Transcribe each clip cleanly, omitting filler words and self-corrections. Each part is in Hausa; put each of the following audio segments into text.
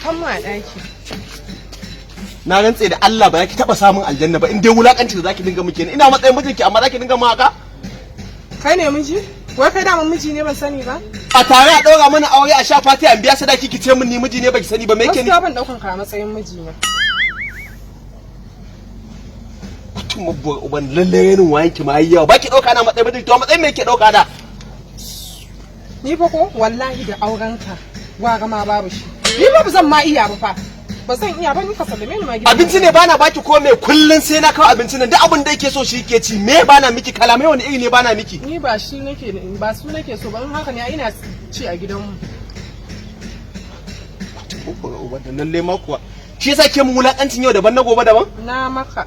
Kan ma daki. Na rantse da Allah ba ki taba samun aljanna ba in dai wulakanci da zaki dinga miki ina matsayin mijinki amma zaki dinga mu haka. Kai ne miji? Wai kai da miji ne ban sani ba? A tare a ɗaura mana aure a sha fati an biya sadaki ki ce min ni miji ne baki sani ba me yake ni? Gaskiya ban daukan ka a matsayin miji ne. Mutum mabuwar uban lalle yanin wayan ki ma yi yawa baki dauka na matsayin miji to matsayin me yake dauka da? Ni fa ko wallahi da auren ka gwara ma babu shi. Ni ba zan ma iya ba fa. Ba zan iya ba ni ka sallame ni ma gida. Abinci ne bana baki ko me kullun sai na kawo abincin nan duk abin da yake so shi yake ci me bana miki kalamai wani iri ne bana miki? Ni ba shi nake ba su nake so ba in haka ne ina ci a gidanmu. Wannan lalle ma kuwa shi yasa ke mun wulakancin yau daban na gobe daban? Na maka.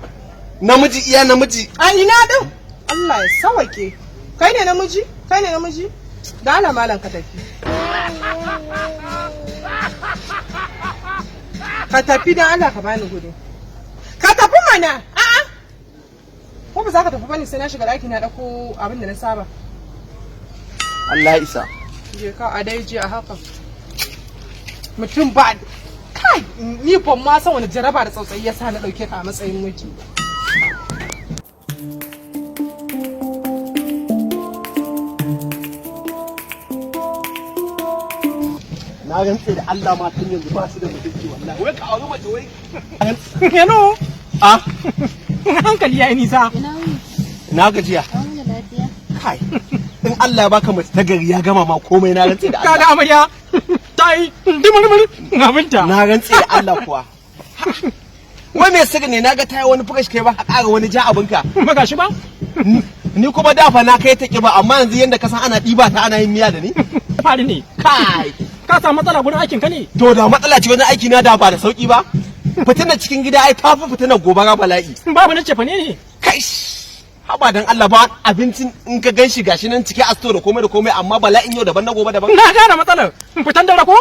Namiji iya namiji. A ina din? Allah ya sawake. Kai ne namiji? Kai ne namiji? Da Allah malam ka tafi. Ka tafi dan Allah ka bani gudu. Ka tafi mana. A'a. Ko ba za ka tafi bane sai na shiga daki na dauko abin da na saba. Allah isa. Je ka a dai je a haka. Mutum ba kai ni ban ma san wani jaraba da tsautsayi yasa na dauke ka a matsayin miji. Na rantse da Allah ma tun yanzu ba su da mutunci wallahi wai ka auri mace wai Yano. ah Hankali yayi nisa. na gajiya kai in Allah ya baka mace ta gari ya gama ma komai na rantse da Allah Kaga amarya. Tai dimurmur abinta. na rantse da Allah kuwa wai me sirri ne naga tayi wani fresh kai ba a ƙara wani ja abinka Ba shi ba? ni kuma dafa na kai ta kiba amma yanzu yanda ka san ana diba ta ana yin miya da ni Fari ne. kai Ka samu matsala gurin aikin ka ne? to da matsala ce wajen aiki na da ba da sauki ba fitinar cikin gida ai tafi fitinar gobara bala'i Babu na cefa ne. kai haba dan Allah ba abincin in ka ganshi gashi nan cike a store da komai amma bala'in yau daban na gobe daban Na gane matsalar. Fitan dare ko?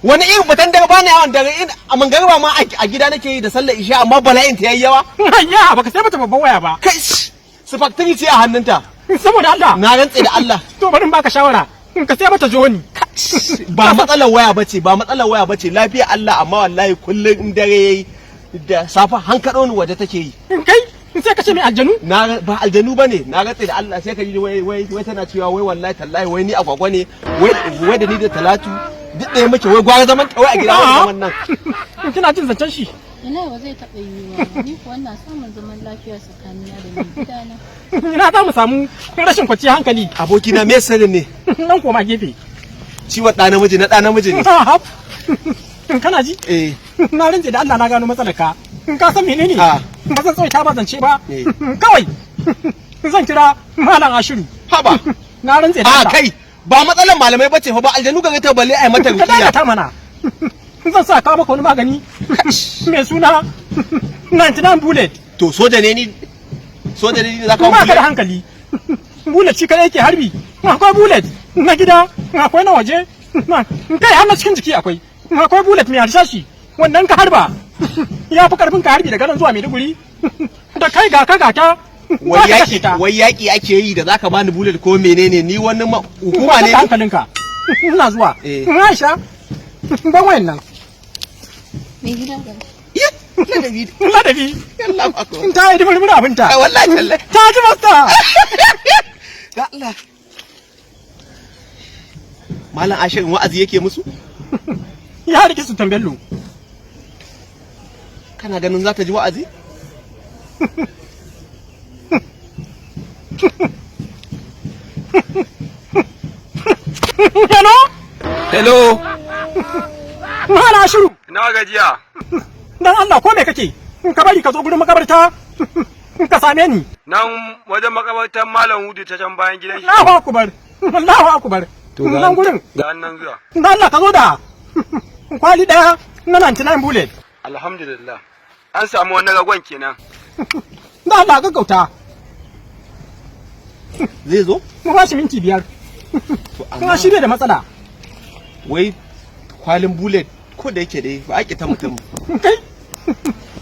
wani irin fitan dare bana yawan dare in a mangarba ma a gida nake yi da sallar isha amma bala'in ta yayi yawa Hanya baka sai mata babban waya ba. kai su factory ce a hannunta Saboda Allah. na rantse da Allah To bari in baka shawara. Ka sai mata joni. ba matsalar waya bace lafiya Allah amma wallahi kullum in dare yayi da safa hankado ni waje take yi Kai sai ka ce mai aljanu? na ba aljanu bane na rantse da Allah sai ka ji wai tana cewa wai wallahi tallahi wai ni agwagwa ne wai da ni da Talatu duk ɗaya muke wai gwara zaman kawai a gida wai zaman nan Kina jin zancen shi? Ina ba zai taɓa yiwuwa ni kuwa ina samun zaman lafiya tsakanina da mai gidana. Ina za mu samu rashin kwanciyar hankali. abokina me sirrin ne Nan koma gefe. ciwon ɗa namiji na ɗa namiji ne Kana ji? eh Na rantse da Allah na gano matsalar ka. Ka san menene? Ah. Ba zan tsawaita ba zance ba. Eh. Kawai zan kira Malam Ashiru. haba Na rantse da a Allah. kai ba matsalar malamai bace fa ba aljanu ga ta balle ai mata Ka rukiya dakata mana. Zan sa ka maka wani magani mai suna 99 bullet. to soja ne ni za ka Kuma ka da wani hankali. Bullet shi kadai yake harbi. Akwai bullet na gida, akwai na waje. Kai har na cikin jiki akwai. Akwai bullet mai harsashi. Wannan ka harba. Ya fi karfin ka harbi daga nan zuwa Maiduguri. Da kai ga ka. wai yaki ake yi da zaka bani bullet ko menene ni wani hukuma ne hankalinka. Ina zuwa. Eh. Aisha. Ban wayan nan. Mai gida ga Ladabi. Allahu akbar Ta yi dimurmura abinta. ai wallahi tallahi Ta ji masta. ya Allah Malam Ashirin wa'azi yake musu Ya rike su tambello. kana ganin za ta ji wa'azi hello Malam Ashiru. Nawa gajiya? Dan Allah ko me kake? Ka bari ka zo gurin makabarta. Ka same ni. Nan wajen makabartar Malam Hudu ta can bayan gidan shi. Allahu akbar. Allahu akbar. Nan gurin. Ga nan zuwa. Dan Allah ka zo da kwali daya na 99 bullet. Alhamdulillah. An samu wani ragon kenan. Dan Allah gaggauta. zai zo Mu ba shi minti 5. to Kuma shi bai da matsala. wai kwalin bullet ko da yake dai ba a ta mutum Kai.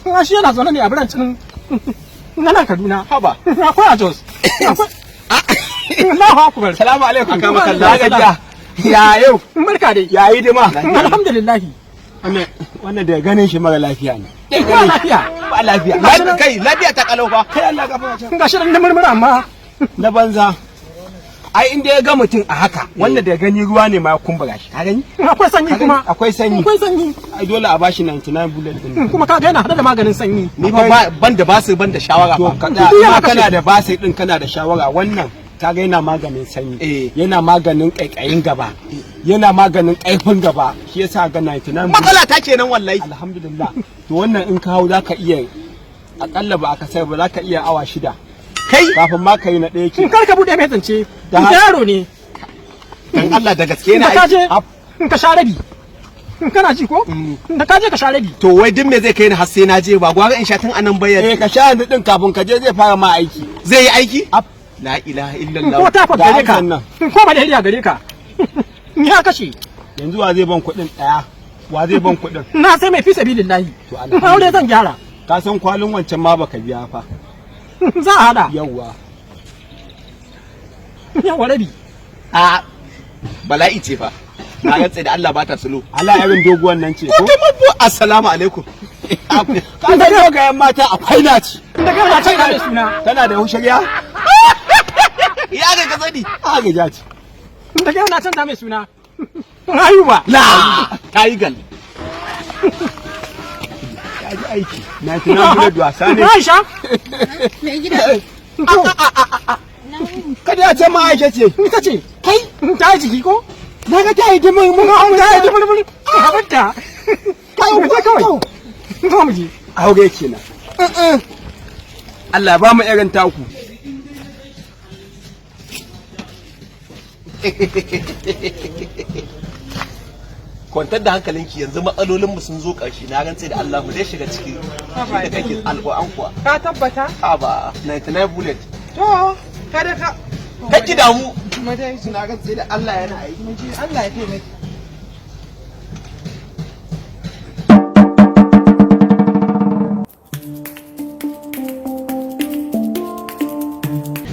Kuma shi yana zaune ne a birancin na nan Kaduna. haba Akwai a Jos. Allahu akbar. salamu alaikum Akama kallah. na gajiya Ya yau. Barka dai. Ya yi dima. Alhamdulillah. Wannan da ganin shi mara lafiya ne. Ba lafiya. Ba lafiya. Kai lafiya ta kalau fa. Kai Allah gafa ta. Gashi nan da murmura amma Na banza. Ai inda ya ga mutum a haka wanda da gani ruwa ne ma ya kumbura shi. Ka gani? akwai sanyi kuma. Akwai sanyi. Akwai sanyi. Ai dole a bashi 99 bullet din. Kuma ka ga yana hada da maganin sanyi. Ni fa ban da basir ban da shawara fa. Kana da basir din kana da shawara wannan kaga yana maganin sanyi, yana maganin kaikayin gaba, yana maganin kaifin gaba, shi yasa ga 99 matsala ta kenan wallahi. Alhamdulillah. To wannan in ka hau zaka iya akalla ba aka sai ba zaka iya awa 6 kai kafin ma kai na ɗaya ke. Kar ka bude mai zance da yaro ne. Dan Allah da gaske ne in ka sha rabi. Kana ji ko? Da ka je ka sha rabi. To wai duk me zai kai ni har sai na je ba gwara in sha tun anan bayyana. Ka sha ni din kafin ka je zai fara ma aiki. Zai yi aiki? La ilaha illallah. Ko ta gare ka. Ko malaria gare ka. Ni haka shi. Yanzu wa zai ban kuɗin ɗaya? Wa zai ban kuɗin? Na sai mai fi sabilillahi. To aure zan gyara. Ka san kwalin wancan ma baka biya fa. Za a hada. Yawwa. Yawwa rabi. A bala'i ce fa. Na rantsa da Allah ba ta sulo. Allah irin doguwan nan ce ko? Assalamu alaikum. Ka san dogayen mata akwai naci. Da ga na ce da suna. Tana da hushariya? Ya ga gazani. A ga jaci. Da ga na canza mai suna. Ayuba. La kai gal. Ya ji aiki. Na tunan da wasa ne. Aisha. Mai gida. Kada ya ce ma Aisha ce. Ita ce. Kai ta yi jiki ko? Na ga ta yi dimin mun ta yi dimin. Habarta. Kai mu je kawai. Zo mu je. Aure kenan. Allah ba mu irin taku. Kwantar da hankalinki yanzu matsalolinmu sun zo ƙarshe na rantse da Allah mu dai shiga ciki da kake alƙur'an kuwa. Ka tabbata? A ba 99 bullet. To kada ka kake damu. Mu dai na rantse da Allah yana aiki. Mu ji Allah ya taimake.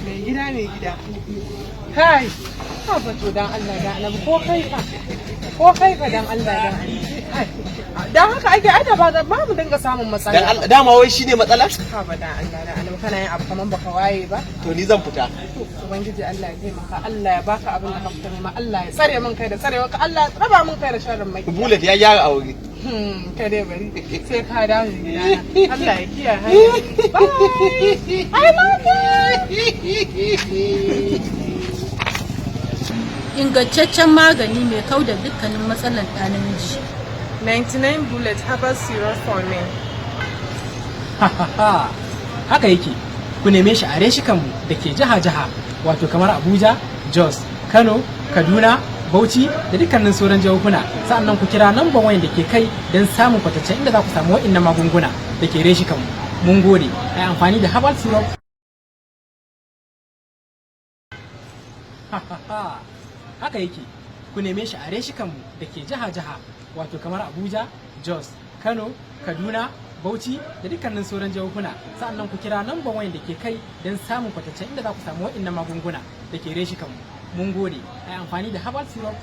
Mai gida. Kai, ka fato dan Allah da Annabi ko kai fa dan Allah da dan haka ake aida ba mu dinga samun matsala. Dan Allah dama wai shine matsala? Ka ba dan Allah da Annabi kana yin abu kaman baka waye ba. To ni zan fita. Ubangiji Allah ya taimaka, Allah ya baka abin da ka fita nema, Allah ya tsare min kai da tsarewa ka, Allah ya raba min kai da sharrin mai. Bullet ya gyara aure. Kai dai bari sai ka dawo gidana. Allah ya kiyaye hanya. Bye. I love you. Ingantaccen magani mai kauda dukkanin matsalar ɗa namiji. 99 bullet herbal syrup for men. Haka yake, ku neme shi a reshikanmu da ke jiha-jiha, wato kamar Abuja, Jos, Kano, Kaduna, Bauchi da dukkanin sauran jihohuna. Sa'annan ku kira namban wayan da ke kai don samun kwataccen inda za ku samu waɗannan magunguna da ke reshikanmu. Mun gode, a yi amfani da herbal syrup. Haka yake, ku neme shi a reshikanmu da ke jiha-jiha, wato kamar Abuja, Jos, Kano, Kaduna, Bauchi da dukkanin sauran jihohuna. Sa'annan ku kira namban wayan da ke kai don samun kwataccen inda za ku samu waɗannan magunguna da ke reshikanmu. Mun gode, a yi amfani da herbal syrup.